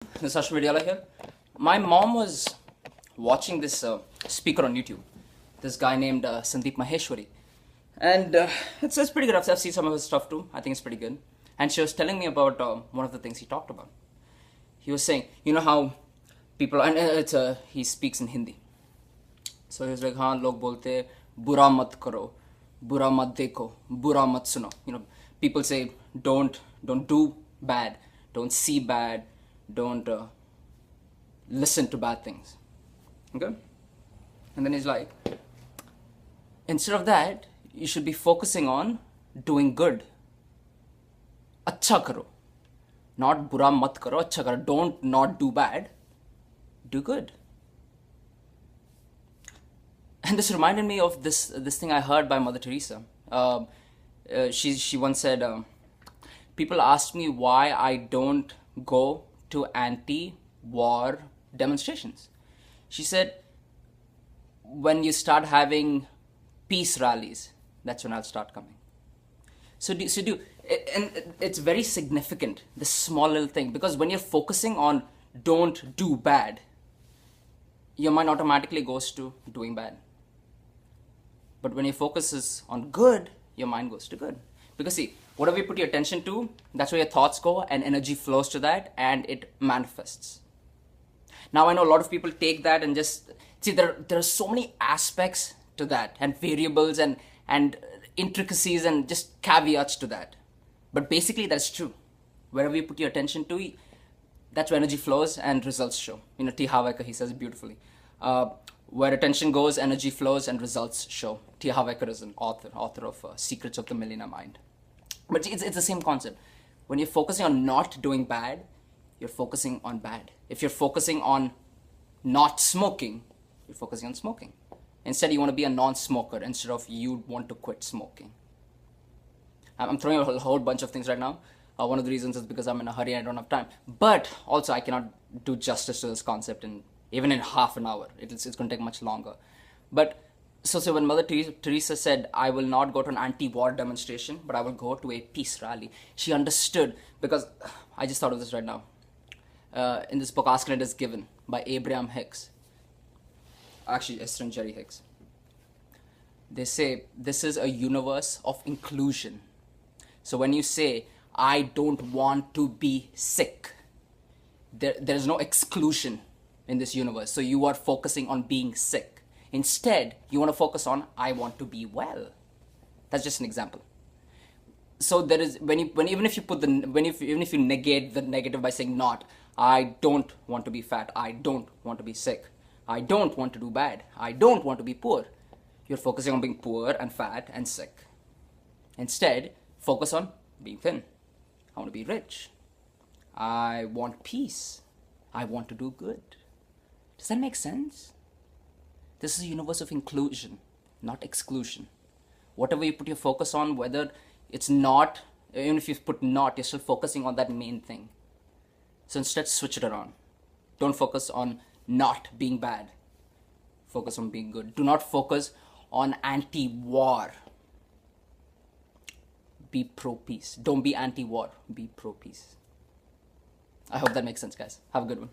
This is Ash Vidyala here. My mom was watching this speaker on YouTube, this guy named Sandeep Maheshwari. And it's pretty good. I've seen some of his stuff too. I think it's pretty good. And she was telling me about one of the things he talked about. He was saying, you know how people, and he speaks in Hindi. So he was like, हाँ लोग बोलते हैं, बुरा मत करो, बुरा मत देखो, बुरा मत सुनो. People say, don't do bad, don't see bad, don't listen to bad things. Okay? And then he's like, instead of that, you should be focusing on doing good. अच्छा करो. Not बुरा मत करो, अच्छा करो. Don't not do bad. Do good. And this reminded me of this thing I heard by Mother Teresa. She once said, people ask me why I don't go to anti-war demonstrations. She said, when you start having peace rallies, that's when I'll start coming. And it's very significant, this small little thing, because when you're focusing on don't do bad, your mind automatically goes to doing bad. But when your focus is on good, your mind goes to good. Because see, whatever you put your attention to, that's where your thoughts go and energy flows to that and it manifests. Now I know a lot of people take that and just, see there are so many aspects to that and variables and intricacies and just caveats to that. But basically that's true. Wherever you put your attention to, that's where energy flows and results show. T. Harv Eker, he says it beautifully. Where attention goes, energy flows and results show. T. Harv Eker is an author of Secrets of the Millionaire Mind. But it's the same concept. When you're focusing on not doing bad, you're focusing on bad. If you're focusing on not smoking, you're focusing on smoking. Instead, you want to be a non-smoker instead of you want to quit smoking. I'm throwing a whole bunch of things right now. One of the reasons is because I'm in a hurry and I don't have time. But also, I cannot do justice to this concept even in half an hour. It's going to take much longer. But so when Mother Teresa said, I will not go to an anti-war demonstration, but I will go to a peace rally, she understood, because I just thought of this right now. In this book, Ask and It Is Given by Abraham Hicks. Actually, Esther and Jerry Hicks. They say, this is a universe of inclusion. So when you say, I don't want to be sick, there is no exclusion in this universe. So you are focusing on being sick. Instead, you want to focus on, I want to be well. That's just an example. So there is, even if you negate the negative by saying not, I don't want to be fat, I don't want to be sick, I don't want to do bad, I don't want to be poor, you're focusing on being poor and fat and sick. Instead, focus on being thin. I want to be rich. I want peace. I want to do good. Does that make sense? This is a universe of inclusion, not exclusion. Whatever you put your focus on, whether it's not, even if you put not, you're still focusing on that main thing. So instead, switch it around. Don't focus on not being bad. Focus on being good. Do not focus on anti-war. Be pro-peace. Don't be anti-war. Be pro-peace. I hope that makes sense, guys. Have a good one.